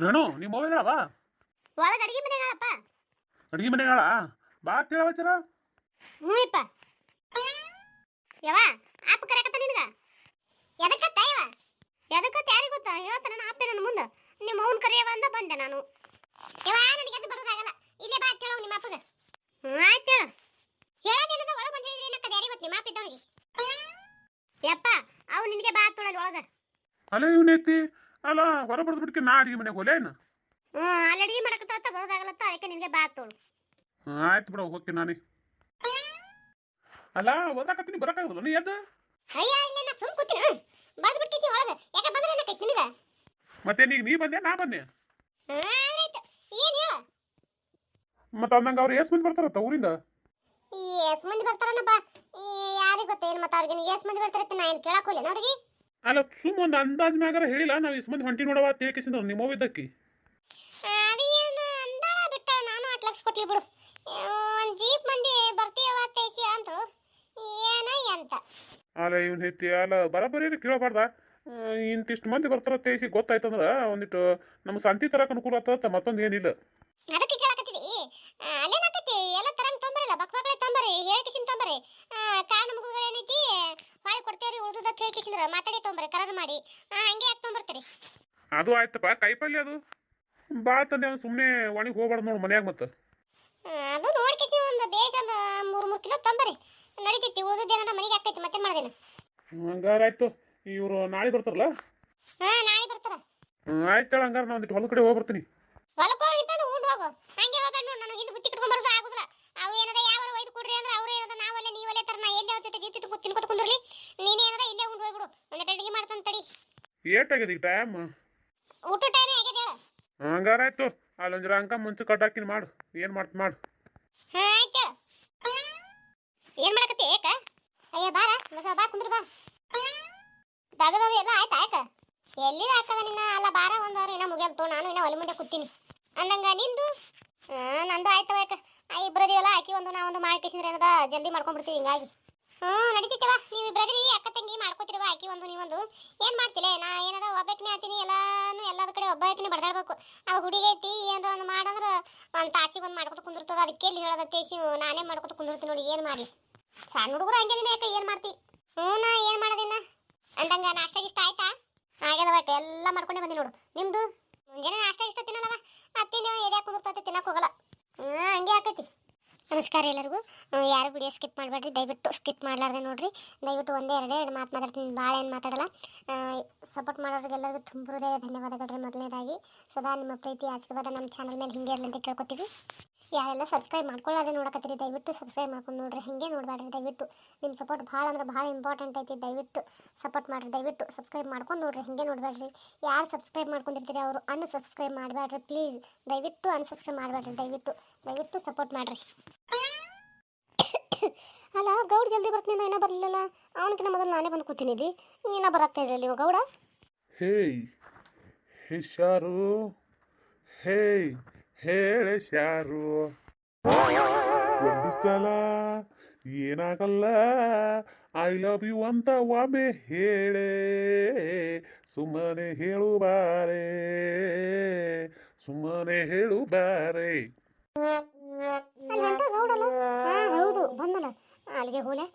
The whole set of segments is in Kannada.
ರೇಣು ನಿಮ್ಮ ಮೊಬೈಲ್ ಬಾ. ಒಳಗೆ ಅಡಿಗೆ ಮನೆಗಳಪ್ಪ. ಅಡಿಗೆ ಮನೆಗಳ ಬಾ ಕೇಳವಚ್ಚರ. ಹ್ಞೂ ಇಪ್ಪ. ಯವ್ವ ಆಪ್ ಕರೆಕತ್ತ ನಿನಗ ಎದಕ್ಕತ್ತ ಯವ್ವ ಎದಕ್ಕತ್ತ ಯಾರಿಗೆ ಗೊತ್ತಾ ಹೇಳ್ತ ನನ್ನ ಆಪೆ ನನ್ನ ಮುಂದೆ ನಿಮ್ಮ ಅವ್ನ ಕರೆಯವ ಅಂತ ಬಂದೆ ನಾನು. ಯವ್ವ ನನಗೆ ಎದ್ದು ಬರೋದಾಗಲ್ಲ ಇಲ್ಲೇ ಬಾ ಕೇಳವ್ ನಿಮ್ಮ ಅಪ್ಪಗೆ. ಹ್ಞೂ ಆಯ್ತು ಹೇಳು. ಹೇಳೋದೇನದ ಒಳಗೆ ಬಂದು ಹೇಳಿದ್ರೆ ಏನಕ್ಕದ ಯಾರಿಗೆ ಗೊತ್ತು ನಿಮ್ಮ ಅಪ್ಪ ಇದ್ದವನಿಗೆ. ಯಪ್ಪ ಅವು ನಿನಗೆ ಬಾ ತೊಳಲ್ಲಿ ಒಳಗೆ. ಅಲ್ಲ ಇವನೈತಿ ಅಲ್ಲ ಹೊರ ಬಡ್ದು ಬಿಡ್ಕೆ ನಾ ಅಡಿಗೆ ಮನೆಗೆ ಹೋಲೆ ಏನು. ಹ್ಞೂ ಅಲ್ಲಿ ಅಡಿಗೆ ಮಾಡಕತ್ತ ಬರೋದಾಗಲತ್ತ ಅದಕ್ಕೆ ನಿನಗೆ ಬಾ ತೋಳು. ಆಯ್ತು ಬಿಡ ಹೋಗ್ತೀನಿ ನಾನೇ. ಅಲ್ಲ ಓದಾಕತ್ತೀನಿ ಬರಕಾಗಲ್ಲ ನೀ ಎದ್ದು. ಅಯ್ಯ ಇಲ್ಲ ನಾ ಸುಮ್ ಕೂತೀನಿ ಬಂದು ಬಿಟ್ಟಿದ್ದಿ ಒಳಗೆ ಯಾಕೆ ಬಂದ್ರೆ ಏನಕ್ಕೈತಿ ನಿನಗೆ. ಮತ್ತೆ ನೀ ಬಂದೆ ನಾ ಬಂದೆ. ಆಯ್ತು ಏನು ಹೇಳು. ಮತ್ತೆ ಅಂದಂಗೆ ಅವ್ರು ಎಷ್ಟು ಮಂದಿ ಬರ್ತಾರತ್ತ ಊರಿಂದ. ಎಷ್ಟು ಮಂದಿ ಬರ್ತಾರನಪ್ಪ ಯಾರಿಗೆ ಗೊತ್ತ ಏನು ಮತ್ತೆ ಅವ್ರಿಗೆ ಎಷ್ಟು ಮಂದಿ ಬರ್ತಾರತ್ತೆ ನಾ ಏನು ಕೇಳಕ್ಕೆ ಹೋಗ್ಲೇನ ಅವ್ರಿಗೆ. ಅಲ್ಲ ಸುಮ್ಮ ಒಂದು ಅಂದಾಜ್ ಮ್ಯಾಗಾರ ಹೇಳಿಲ್ಲ ನಾವು ಇಷ್ಟು ಮಂದಿ ಹೊಂಟಿ ನೋಡವ ತಿಳ್ಕಿಸಿದ್ರು ನಿಮ್ಮ ಹೋಗಿದ್ದಕ್ಕಿ. ಅದೇನು ಅಂದಾಳ ಬಿಟ್ಟ ನಾನು 8 ಲಕ್ಷ ಕೊಟ್ಲಿ ಬಿಡು. ಒಂದು ಜೀಪ್ ಮಂದಿ ಬರ್ತೀಯವ ತೇಸಿ ಅಂದ್ರು ಏನ ಎಂತ. ಅಲ್ಲ ಇವ್ನು ಐತಿ ಅಲ್ಲ ಬರಬರೀ ಕೇಳಬಾರ್ದ. ಇಂತಿಷ್ಟು ಮಂದಿ ಬರ್ತಾರ ತೇಸಿ ಗೊತ್ತಾಯ್ತಂದ್ರೆ ಒಂದಿಟ್ಟು ನಮ್ಮ ಸಂತಿ ತರಕ್ಕೆ ಅನುಕೂಲ ಆಗ್ತದ ಮತ್ತೊಂದು ಏನಿಲ್ಲ. ಅದಕ್ಕೆ ಕೇಳಕತ್ತಿದಿ ಅಲ್ಲೇನಾಗ್ತೈತಿ ಎಲ್ಲ ತರಂಗ್ ತೊಂಬರಲ್ಲ ಬಕ್ಮಕ್ಳೆ ತೊಂಬರಿ ಹೇಳ್ಕಿಸಿನ ತೊಂಬರಿ ಕಾರಣ ಮುಗುಗಳು ಏನೈತಿ ಹೊಳೆ ಕೊಡ್ತೇವ್ರಿ ಉಳ್ದುದ ಹೇಳ್ಕಿಸಿದ್ರ ಮಾತಾಡಿ ತೊಂಬರಿ ಕರಾರು ಮಾಡಿ ಹಂಗೆ ಯಾಕೆ ತೊಂಬರ್ತೀರಿ. ಅದು ಆಯ್ತಪ್ಪ ಕೈಪಲ್ಯ ಅದು ಬಾ ತಂದೆ ಅವ್ನು ಸುಮ್ಮನೆ ಒಣಗಿ ಹೋಗ್ಬಾರ್ದು ನೋಡು ಮನ್ಯಾಗ ಮತ್ತೆ. ಅದು ನೋಡ್ಕಿಸಿ ಒಂದು ಬೇಷ ಒಂದು 3 ಕಿಲೋ ತೊಂಬರಿ ನಡೀತೈತಿ ಉಳ್ದುದೇನದ ಮನೆಗೆ ಆಗ್ತೈತಿ ಮತ್ತೆ ಮಾಡ್ದೇನು. ಹಂಗಾರಾಯ್ತು ಇವರು ನಾಳೆ ಬರ್ತಾರಲ್ಲ. ನಾಳೆ ಬರ್ತಾರ. ಆಯ್ತು ಹಂಗಾರ ನಾ ಒಂದಿಟ್ಟು ಹೊಲ ಕಡೆ ಹೋಗಿ ಬರ್ತೀನಿ. ಹೊಲಕ್ಕೆ ಹೋಗಿದ್ದಾನು ಉಂಡು ಹೋಗು ಹಂಗೆ ಹೋಗೋಣ ನೋಡಿ ನನಗೆ ಹಿಂದೆ ಬುತ್ತಿ ಕಿಟ್ಕೊಂಡ್ ಬರೋದು ಆಗುದಿಲ್ಲ. ಅವು ಏನದ ಯಾವ ಒಯ್ದು ಕೊಡ್ರಿ ಅಂದ್ರೆ ಅವ್ರು ಏನದ ನಾವಲ್ಲೇ ನೀವಲ್ಲೇ ತರ ನಾ ಎಲ್ಲಿ ಅವ್ರ ಜೊತೆ ಜೀತಿ ತಿನ್ಕೊತ ಕುಂದ್ರಲಿ ನೀನೇ ಏನದ ಇಲ್ಲೇ ಉಂಡು ಹೋಗ್ಬಿಡು ಒಂದೆರಡು ಅಡಿಗೆ ಮಾಡ್ತಾನೆ ತಡಿ. ಏಟಾಗ್ಯದ ಈಗ ಟೈಮ್. ಊಟ ಟೈಮ್ ಆಗ್ಯದ ಹೇಳು. ಹಂಗಾರಾಯ್ತು ಅಲ್ಲೊಂಜರ ಅಂಕ ಮುಂಚೆ ಕಟ್ಟಾಕಿನ ಮಾಡು ಏನು ಮಾಡ್ತು ಮಾಡು. ಆಯ್ತು ಏನ್ ಮಾಡಕತ್ತಿ ಏಕ. ಅಯ್ಯ ಬಾರ ಬಾ ಕುಂದ್ರ ಬಾ ತಗದವು ಎಲ್ಲ ಆಯ್ತಾ ಆಯ್ತ ಎಲ್ಲಿ ಹಾಕದ ನಿನ್ನ ಅಲ್ಲ ಬಾರ ಒಂದವ್ರು ಇನ್ನ ಮುಗಿಯಲ್ತು ನಾನು ಇನ್ನ ಒಲೆ ಮುಂದೆ ಕೂತೀನಿ ಅಂದಂಗ ನಿಂದು. ನಂದು ಆಯ್ತವ ಯಾಕ ಇಬ್ಬರದಿವಲ್ಲ ಆಕಿ ಒಂದು ನಾವೊಂದು ಮಾಡ್ಕೇಸಿದ್ರೆ ಏನದ ಜಲ್ದಿ ಮಾಡ್ಕೊಂಡ್ಬಿಡ್ತೀವಿ ಹಿಂಗಾಗಿ. ನಡೀತಿತ್ತವ ನೀವು ಇಬ್ಬರದ್ರಿ ಅಕ್ಕ ತಂಗಿ ಮಾಡ್ಕೋತಿರುವ ಆಕಿ ಒಂದು ನೀವೊಂದು ಏನ್ ಮಾಡ್ತಿಲ್ಲ ನಾ ಏನದ ಒಬ್ಬಾಕಿನೇ ಆತೀನಿ ಎಲ್ಲಾನು ಎಲ್ಲದ ಕಡೆ ಒಬ್ಬಾಕಿನೇ ಬಡದಾಡ್ಬೇಕು. ಅವ್ ಹುಡುಗಿ ಐತಿ ಏನಾರ ಒಂದು ಮಾಡಂದ್ರ ಒಂದು ತಾಸಿಗೆ ಒಂದು ಮಾಡ್ಕೊತ ಕುಂದಿರ್ತದ ಅದಕ್ಕೆ ಎಲ್ಲಿ ಹೇಳದ ತೇಸಿ ನಾನೇ ಮಾಡ್ಕೊತ ಕುಂದಿರ್ತೀನಿ ನೋಡಿ ಏನ್ ಮಾಡ್ಲಿ. ಸಣ್ಣ ಹುಡುಗರು ಹಂಗೇನಿನ ಯಾಕ ಏನ್ ಮಾಡ್ತಿ. ನಾ ಏನ್ ಮಾಡೋದಿನ್ನ ಅಂದಂಗ ನಾಷ್ಟ ಗಿಷ್ಟ ಆಯ್ತಾ. ಆಗ್ಯದವ ಎಲ್ಲ ಮಾಡ್ಕೊಂಡೆ ಬಂದಿ ನೋಡು. ನಿಮ್ದು ಮುಂಜಾನೆ ನಾಷ್ಟ ಇಷ್ಟ ತಿನ್ನಲ್ಲವ ಅತ್ತಿನ ಎದೆ ಕುದುರ್ತೈತಿ ತಿನ್ನಕ್ ಹೋಗಲ್ಲ. ಹಂಗೆ ಆಕೈತಿ. ನಮಸ್ಕಾರ ಎಲ್ಲರಿಗೂ. ಯಾರು ವಿಡಿಯೋ ಸ್ಕಿಪ್ ಮಾಡಬೇಡ್ರಿ ದಯವಿಟ್ಟು ಸ್ಕಿಪ್ ಮಾಡಲಾರ್ದೆ ನೋಡ್ರಿ. ದಯವಿಟ್ಟು ಒಂದೇ ಎರಡು ಮಾತು ಮಾತಾಡ್ತೀನಿ ಭಾಳ ಏನು ಮಾತಾಡಲ್ಲ. ಸಪೋರ್ಟ್ ಮಾಡೋರಿಗೆಲ್ಲರಿಗೂ ತುಂಬ ಹೃದಯ ಧನ್ಯವಾದಗಳು. ಮೊದಲನೇದಾಗಿ ಸದಾ ನಿಮ್ಮ ಪ್ರೀತಿ ಆಶೀರ್ವಾದ ನಮ್ಮ ಚಾನಲ್ ಮೇಲೆ ಹಿಂಗೆ ಇರಲಿ ಅಂತ ಕೇಳ್ಕೊತೀವಿ. ಯಾರೆಲ್ಲ ಸಬ್ಸ್ಕ್ರೈಬ್ ಮಾಡ್ಕೊಳ್ಳೋದೇ ನೋಡಕತ್ತೀರಿ ದಯವಿಟ್ಟು ಸಬ್ಸ್ಕ್ರೈಬ್ ಮಾಡ್ಕೊಂಡು ನೋಡ್ರಿ ಹಿಂಗೆ ನೋಡಬೇಡ್ರಿ ದಯವಿಟ್ಟು. ನಿಮ್ಮ ಸಪೋರ್ಟ್ ಭಾಳ ಅಂದ್ರೆ ಭಾಳ ಇಂಪಾರ್ಟೆಂಟ್ ಐತಿ. ದಯವಿಟ್ಟು ಸಪೋರ್ಟ್ ಮಾಡಿರಿ ದಯವಿಟ್ಟು ಸಬ್ಸ್ಕ್ರೈಬ್ ಮಾಡ್ಕೊಂಡು ನೋಡ್ರಿ ಹಿಂಗೆ ನೋಡಬೇಡ್ರಿ. ಯಾರು ಸಬ್ಸ್ಕ್ರೈಬ್ ಮಾಡ್ಕೊಂಡಿರ್ತೀರಿ ಅವರು ಅನ್ಸಬ್ಸ್ಕ್ರೈಬ್ ಮಾಡಬೇಡ್ರಿ ಪ್ಲೀಸ್. ದಯವಿಟ್ಟು ಅನ್ಸಬ್ಸ್ಕ್ರೈಬ್ ಮಾಡಬೇಡ್ರಿ ದಯವಿಟ್ಟು ಸಪೋರ್ಟ್ ಮಾಡಿರಿ. ಅಲ್ಲ ಗೌಡ್ ಜಲ್ದಿ ಬರ್ತೀನಿ ಇನ್ನೂ ಬರಲಿಲ್ಲ. ಅವನಕಿನ್ನ ಮೊದಲು ನಾನೇ ಬಂದು ಕೂತೀನಿ ಇಲ್ಲಿ ಇನ್ನೂ ಬರಾಕ್ತಾ ಇರಲಿ ಇವಾಗ ಗೌಡ. ಹೇಯ್ ಹೇ ಶಾರು ಹೇಯ್ ಹೇಳೆ ಶಾರು ಒಂದು ಸಲ ಏನಾಗಲ್ಲ ಐ ಲವ್ ಯು ಅಂತ ಒಮ್ಮೆ ಹೇಳೆ ಸುಮ್ಮನೆ ಹೇಳು ಬಾರೆ ಸುಮ್ಮನೆ ಹೇಳು ಬಾರೆ. ಅಲ್ಲಿ ಹೊಂಟ ಗೌಡಲ್ಲ. ಹೌದು ಬಂದಲ್ಲ ಅಲ್ಲಿಗೆ ಹೋಲೆ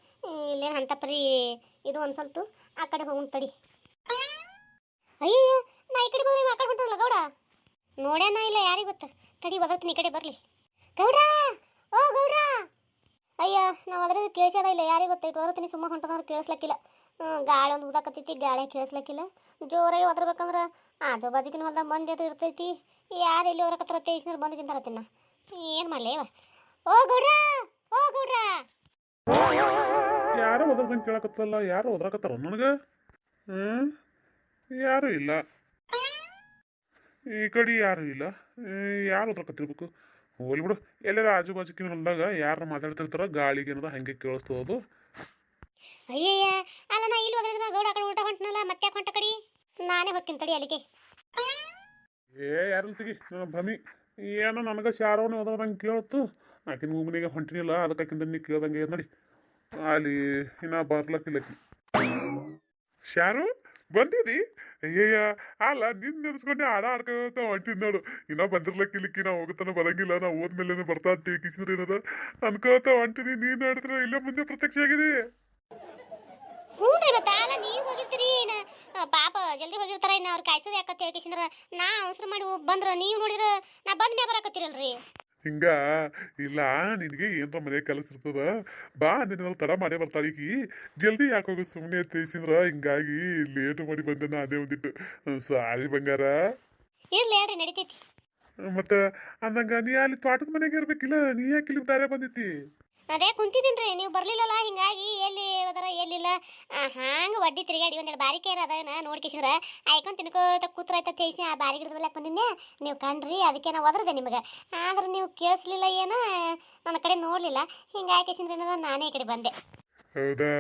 ಇಲ್ಲೇ ಅಂತ ಪರಿ ಇದು ಒಂದು ಸ್ವಲ್ಪ ಆ ಕಡೆ ಹೋಗೋಣ ತಡಿ. ಅಯ್ಯಯ್ಯ ನಾ ಈ ಕಡೆ ಬಂದ್ರೆ ಆ ಕಡೆ ಹೊಂಟಲ್ಲ ಗೌಡ ನೋಡ್ಯಾನ ಇಲ್ಲ ಯಾರಿಗೆ ಗೊತ್ತ ತಡಿ ಬದತ್ತೀನಿ ಈ ಕಡೆ ಬರಲಿ. ಗೌಡ್ರ ಓ ಗೌಡ್ರ. ಅಯ್ಯ ನಾವು ಅದ್ರ ಕೇಳಿಸೋದ ಇಲ್ಲ ಯಾರಿಗೆ ಗೊತ್ತ ಇಟ್ಟು ಹೊರತೀನಿ ಸುಮ್ಮ ಹೊಂಟೋದ್ರೆ ಕೇಳಿಸ್ಲಕ್ಕಿಲ್ಲ. ಗಾಳಿ ಒಂದು ಊದಾಕತ್ತೈತಿ ಗಾಳಿ ಕೇಳಿಸ್ಲಕ್ಕಿಲ್ಲ. ಜೋರಾಗಿ ಒದರ್ಬೇಕಂದ್ರೆ ಆಜು ಬಾಜುಕಿನ ಹೊಲ್ದಾಗ ಮಂದಿ ಅದು ಇರ್ತೈತಿ. ಯಾರು ಎಲ್ಲಿ ಹೊರಕತ್ತಾರ ತೇಜಿಸ್ನವ್ರು ಬಂದ್ಗಿಂತ ಹತ್ತಿನ ಏನು ಮಾಡಲಿ ಇವ. ಓ ಗೌಡ್ರ ಓ ಗೌಡ್ರ. ಯಾರೋ ಓದ್ರಂಗೆ ಕೇಳಕತ್ತಲ್ಲ ಯಾರು ಓದ್ರಾಕತ್ತಾರ ನನಗೆ. ಯಾರು ಇಲ್ಲ ಈ ಕಡೆ ಯಾರು ಇಲ್ಲ. ಯಾರು ಓದ್ರಾಕತ್ತಿರ್ಬೇಕು ಹೋಗ್ಲಿ ಬಿಡು. ಎಲ್ಲಾರ ಆಜು ಬಾಜುಕಿನ ಹೊಲ್ದಾಗ ಯಾರು ಮಾತಾಡ್ತಿರ್ತಾರ ಗಾಳಿಗೆ ಏನದ ಹಂಗೆ ಕೇಳಿಸ್ತದ. ಅಯ್ಯಯ್ಯ ಅಲ್ಲ ನಾ ಇಲ್ಲಿ ಹೋದ್ರೆ ಗೌಡ ಆ ಕಡೆ ಊಟ ಹೊಂಟನಲ್ಲ ಮತ್ತೆ ಯಾಕೆ ಹೊಂಟ ಕಡಿ ನಾನೇ ಹೋಗ್ತೀನಿ ತಡಿ ಅಲ್ಲಿಗೆ. ಯಾರಲ್ಲ ತೆಗಿ ನನ್ನ ಭ್ರಮಿ ಏನೋ ನನಗೆ ಶಾರವನ್ನ ಓದೋದಂಗೆ ಕೇಳತ್ತು. ಆಕಿನ ಗುಂಗನಿಗೆ ಹೊಂಟಿನಿಲ್ಲ ಅದಕ್ಕೆ ಆಕಿಂದ ನೀ ಕೇಳ್ದಂಗೆ ನೋಡಿ ಅಲ್ಲಿ ಇನ್ನ ಬರ್ಲಕ್ಕಿಲ್ಲ. ಶಾರು ಬಂದಿದಿ ಅಯ್ಯಯ್ಯ ಅಲ್ಲ ನಿನ್ ನೆನ್ಸ್ಕೊಂಡೆ ಹಾಡ ಆಡ್ಕೋತ ಹೊಂಟಿದ್ ನೋಡು ಇನ್ನ ಬಂದಿರ್ಲಕ್ಕಿಲಿಕ್ಕಿ ನಾ ಹೋಗತನ ಬರಂಗಿಲ್ಲ ನಾ ಹೋದ್ಮೇಲೆ ಬರ್ತಾ ಅಂತ ಕಿಸಿದ್ರೆ ಏನದ ಅನ್ಕೋತ ಹೊಂಟಿನಿ ನೀನ್ ನೋಡಿದ್ರೆ ಇಲ್ಲೇ ಮುಂದೆ ಪ್ರತ್ಯಕ್ಷ ಆಗಿದೆ. ಹ್ಞೂ ರೀ ಮತ್ತೆ ಅಲ್ಲ ನೀವು ಹೋಗಿರ್ತೀರಿ ಪಾಪ ಜಲ್ದಿ ಹೋಗಿರ್ತಾರ ಇನ್ನು ಅವ್ರು ಕಾಯ್ಸೋದು ಯಾಕಂತ ಹೇಳ್ಕಿಸಿಂದ್ರ ನಾ ಅವಸರ ಮಾಡಿ ಬಂದ್ರ ನೀವು ನೋಡಿದ್ರ ನಾ ಬಂದ ಮ್ಯಾ ಬರಾಕತ್ತೀರಲ್ರಿ. ಹಿಂಗ ಇಲ್ಲ ನಿನಗೆ ಏನ್ರ ಮನೆ ಕೆಲಸ ಇರ್ತದ ಬಾ ನಿನ್ನ ತಡ ಮಾಡೇ ಬರ್ತಾಳೀಕಿ ಜಲ್ದಿ ಯಾಕೆ ಹೋಗು ಸುಮ್ಮನೆ ತಿಳಿಸಿದ್ರ ಹಿಂಗಾಗಿ ಲೇಟ್ ಮಾಡಿ ಬಂದೆ ನಾನೇ ಒಂದಿಟ್ಟು ಸಾರಿ ಬಂಗಾರ. ಇರ್ಲಿ ಹೇಳ್ರಿ ನಡಿತೈತಿ. ಮತ್ತ ಅಂದಂಗ ನೀ ಅಲ್ಲಿ ತೋಟದ ಮನೆಗೆ ಇರ್ಬೇಕಿಲ್ಲ ನೀ ಯಾಕೆ ಇಲ್ಲಿ ಬೇರೆ ಬಂದಿತ್ತಿ? ಅದೇ ಕುಂತಿದ್ದೀನ್ರಿ ನೀವು ಬರ್ಲಿಲ್ಲಲ್ಲ ಹಿಂಗಾಗಿ ಎಲ್ಲಿ ಅದರ ಎಲ್ಲಿಲ್ಲ ಹಂಗ ಒಡ್ಡಿ ತಿರುಗಾಡಿ ಒಂದೆರಡು ಬಾರಿಕೆ ಅದನ್ನ ನೋಡ್ಕಿಸಿದ್ರ ಆಯ್ಕೊಂಡ್ ತಿನ್ಕೋತ ಕೂತ್ರಾಯ್ತ ತೇಸಿ ಆ ಬಾರಿ ಗಿಡದ ಮೇಲೆ ಬಂದಿದ್ದೆ ನೀವು ಕಂಡ್ರಿ ಅದಕ್ಕೆ ನಾ ಒದ್ರದೆ ನಿಮಗೆ ಆದ್ರೆ ನೀವು ಕೇಳಿಸ್ಲಿಲ್ಲ ಏನೋ ನನ್ನ ಕಡೆ ನೋಡ್ಲಿಲ್ಲ ಹಿಂಗಾಗಿ ಕೇಸಿಂದ್ರ ನಾನೇ ಈ ಕಡೆ ಬಂದೆ. ಹೌದಾ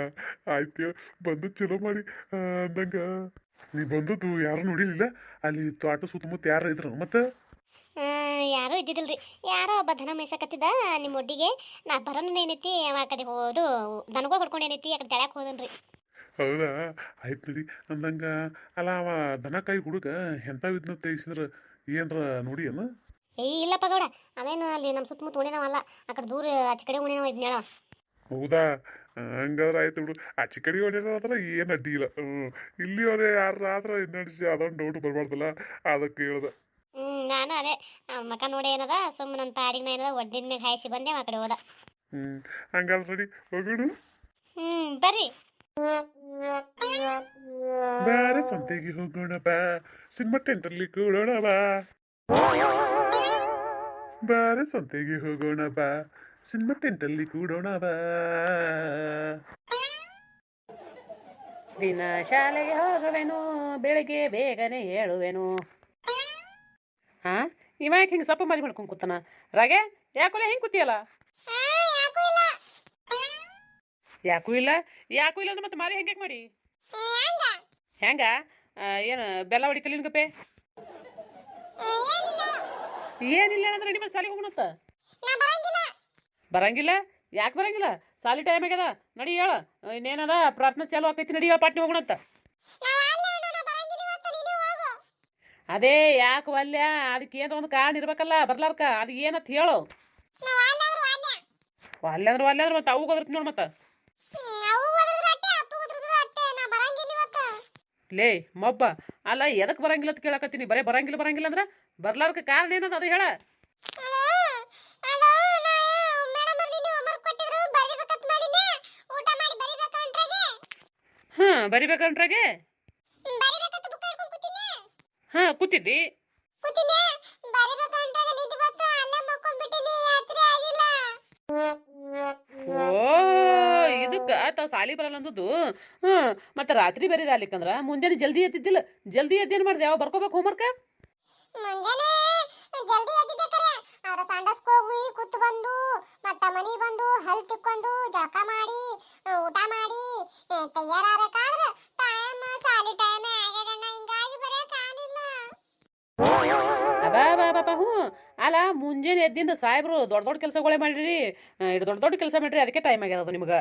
ಆಯ್ತು ಬಂದು ಚಲೋ ಮಾಡಿ ಅಂದಂಗ ನೀ ಬಂದದ್ದು ಯಾರು ನೋಡಿಲಿಲ್ಲ ಅಲ್ಲಿ ತೋಟ ಸುತ್ತಮುತ್ತ ಯಾರು ಇದ್ರು ಮತ್ತೆ? ಯಾರೂ ಇದ್ದಿದ್ದಿಲ್ರಿ ಯಾರೋ ಒಬ್ಬ ದನ ಮೇಯ್ಸಕತ್ತಿದ್ದ ನಿಮ್ಮ ಒಡ್ಡಿಗೆ ನಾ ಬರೋನ್ ಏನೈತಿ ಅವ ಆ ಕಡೆ ಹೋದು ದನಗಳು ಹೊಡ್ಕೊಂಡು ಏನೈತಿ ಆ ಕಡೆ ತೆಳ್ಯಾಕ ಹೋದನ್ರಿ. ಹೌದಾ ಆಯ್ತು ನಡಿ ಅಂದಂಗ ಅಲ್ಲ ಅವ ದನ ಕಾಯಿ ಹುಡುಗ ಎಂಥವಿದ್ನ ತೆಗಿಸಿದ್ರ ಏನ್ರ ನೋಡಿ ಏನು? ಇಲ್ಲಪ್ಪ ಗೌಡ ಅವೇನು ಅಲ್ಲಿ ನಮ್ಮ ಸುತ್ತಮುತ್ತ ಉಣಿನವಲ್ಲ ಆ ಕಡೆ ದೂರ ಆಚೆ ಕಡೆ ಉಣಿನವ ಇದ್ನೇಳ. ಹೌದಾ ಹಂಗಾದ್ರೆ ಆಯ್ತು ಬಿಡು ಆಚೆ ಕಡೆ ಹೊಡ್ಯಾರ ಏನು ಅಡ್ಡಿ ಇಲ್ಲ. ಇಲ್ಲಿಯವ್ರೆ ಯಾರ ಆದ್ರೆ ಇದು ನಡೆಸಿ ಅದೊಂದು ಡೌಟ್ ಬರಬಾರ್ದಲ್ಲ ಅದಕ್ಕೆ ಹೇಳ್ದೆ. ನಾನು ಅದೇ ಮಕ ನೋಡಿ ಏನದ ಸುಮ್ಮನೆ ನನ್ನ ಪಾಡಿಗೆ ನಾ ಏನದ ಒಡ್ಡಿನ ಮ್ಯಾಗ ಹಾಯಿಸಿ ಬಂದೆ ಆ ಕಡೆ ಹೋದ. ಹಂಗಾದ್ರೆ ನಡಿ ಹೋಗೋಣ. ಬರ್ರಿ. ಬೇರೆ ಸಂತೆಗೆ ಹೋಗೋಣ ಬಾ ಸಿನಿಮಾ ಟೆಂಟಲ್ಲಿ ಕೂಡೋಣ ಬಾ ಬೇರೆ ಸಂತೆಗೆ ಹೋಗೋಣ ಬಾ ಸಿನಿಮಾ ಟೆಂಟಲ್ಲಿ ಕೂಡೋಣ ಬಾ. ದಿನ ಶಾಲೆಗೆ ಹೋಗುವೆನು ಬೆಳಿಗ್ಗೆ ಬೇಗನೆ ಹೇಳುವೆನು. ಹಾ ಇವ ಯಾಕೆ ಹಿಂಗೆ ಸಪ್ಪ ಮಾಡಿ ಮಾಡ್ಕೊಂಡು ಕೂತಾನ? ರಾಗೆ ಯಾಕೊಲೆ ಹಿಂಗೆ ಕೂತಿಯಲ್ಲ? ಯಾಕೂ ಇಲ್ಲ ಅಂದ್ರೆ ಮತ್ತೆ ಮಾರಿ ಹೆಂಗೆ ಮಾಡಿ ಹೆಂಗ ಏನು ಬೆಲ್ಲ ಹೊಡಿಕಲಿನ ಗಪ್ಪೆ ಏನಿಲ್ಲ ಅಂದ್ರೆ ನಡಿ ಮತ್ತೆ ಸಾಲಿಗೆ ಹೋಗೋಣತ್ತ. ಬರಂಗಿಲ್ಲ ಯಾಕೆ ಬರಂಗಿಲ್ಲ? ಸಾಲಿ ಟೈಮ್ ಆಗ್ಯದ ನಡಿ ಹೇಳ ಇನ್ನೇನದ ಪ್ರಾರ್ಥನೆ ಚಾಲು ಆಕೈತಿ ನಡಿ ಹೇಳ ಪಾಟ್ನಿ ಹೋಗೋಣತ್ತ. ಅದೇ ಯಾಕೆ ವಲ್ಯ ಅದಕ್ಕೆ ಏನಾರ ಒಂದು ಕಾರಣ ಇರ್ಬೇಕಲ್ಲ ಬರ್ಲಾರ್ಕ ಅದು ಏನತ್ ಹೇಳು. ವಲ್ಯ ಅಂದ್ರೆ ಮತ್ತೆ ಅವು ಹೋದ್ರತ್ ನೋಡು ಮತ್ತೆ ಲೇ ಮಬ್ಬ ಅಲ್ಲ ಎದಕ್ಕೆ ಬರಂಗಿಲ್ಲ ಅಂತ ಕೇಳಕತ್ತೀನಿ ಬರೇ ಬರಂಗಿಲ್ಲ ಅಂದ್ರೆ ಬರ್ಲಾರ್ಕ ಕಾರಣ ಏನದ ಅದು ಹೇಳ. ಬರಿಬೇಕಂಟ್ರಾಗೆ ಕೂತಿದ್ದಿ? ಓ ಇದಕ್ಕ ತಾವ್ ಸಾಲಿ ಬರಲ್ಲ ಅಂದದ್ದು. ಮತ್ತೆ ರಾತ್ರಿ ಬರೀದ ಅಲ್ಲಿಕಂದ್ರ ಮುಂಜಾನೆ ಜಲ್ದಿ ಎದ್ದಿದ್ದಿಲ್ಲ ಜಲ್ದಿ ಎದ್ದೇನು ಮಾಡ್ದೆ ಯಾವ ಬರ್ಕೋಬೇಕು ಹೋಮ್ವರ್ಕ? ಹಲ್ ತಿಕ್ಕೊಂಡು ಜಳಕ ಮಾಡಿ ಊಟ ಮಾಡಿ ತಯಾರಾಗಬೇಕಾದ್ರೆ ಟೈಮ್ ಸಾಲಿ ಟೈಮ್ ಆಗ್ಯದಣ್ಣ ಹಿಂಗಾಗಿ ಬರೆಯಕ್ ಆಗಿಲ್ಲ. ಅಬಾ ಹ್ಞೂ ಅಲ್ಲ ಮುಂಜಾನೆ ಎದ್ದಿಂದ ಸಾಹೇಬ್ರು ದೊಡ್ಡ ಕೆಲಸಗಳೇ ಮಾಡಿರಿ ಇಟ್ಟು ದೊಡ್ಡ ಕೆಲಸ ಮಾಡಿರಿ ಅದಕ್ಕೆ ಟೈಮ್ ಆಗ್ಯದ ನಿಮ್ಗೆ.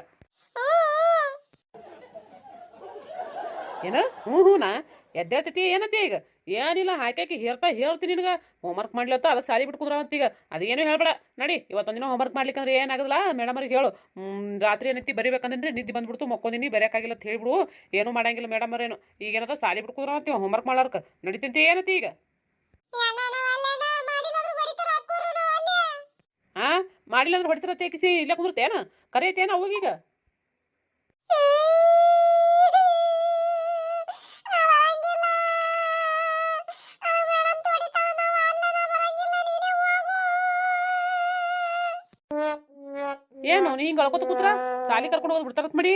ಏನು ಹ್ಞೂನಾ ಎದ್ದೇಳ್ತೈತಿ ಏನಂತೆ ಈಗ? ಏನಿಲ್ಲ ಹಾಕಿ ಹೇಳ್ತೀನಿ ನಿನಗೆ ಹೋಮ್ವರ್ಕ್ ಮಾಡ್ಲತ್ತ ಅದಕ್ಕೆ ಸಾಲಿ ಬಿಟ್ಕುದ್ರ ಅಂತೀಗ ಅದೇನು ಹೇಳ್ಬೇಡ ನಡಿ ಇವತ್ತೊಂದಿನ ಹೋಮ್ವರ್ಕ್ ಮಾಡ್ಲಿಕ್ಕಂದ್ರೆ ಏನಾಗಲ್ಲ ಮೇಡಮ್ ಅವ್ರಿಗೆ ಹೇಳು ರಾತ್ರಿ ಏನೈತಿ ಬರಿಬೇಕಂದ್ರೆ ನಿದ್ದೆ ಬಂದ್ಬಿಡ್ತು ಮಕ್ಕೊಂದಿನಿ ಬರೆಯೋಕ್ಕಾಗಿಲ್ಲ ಅಂತ ಹೇಳ್ಬಿಡು ಏನೂ ಮಾಡಂಗಿಲ್ಲ ಮೇಡಮ್ ಅವ್ರೇನು ಈಗೇನದ ಸಾಲಿ ಬಿಟ್ಕುದ್ರ ಅಂತೀವಿ ಹೋಮ್ವರ್ಕ್ ಮಾಡ್ಲಾರ್ಕ ನಡಿತಂತೆ ಏನಂತಿ ಈಗ? ಮಾಡಿಲ್ಲ ಅಂದ್ರೆ ಹೊಡಿತಾರ ತೇಕಿಸಿ ಇಲ್ಲೇ ಕುಂದಿರ್ತೇನು ಕರೆಯತ್ತೇನ ಅವಗೀಗ? ಏನು ನೀ ಹಿಂಗೆ ಅಳ್ಕೊತ ಕೂತ್ರ ಸಾಲಿ ಕರ್ಕೊಂಡು ಹೋಗೋದು ಬಿಡ್ತಾರತ್ ಮಾಡಿ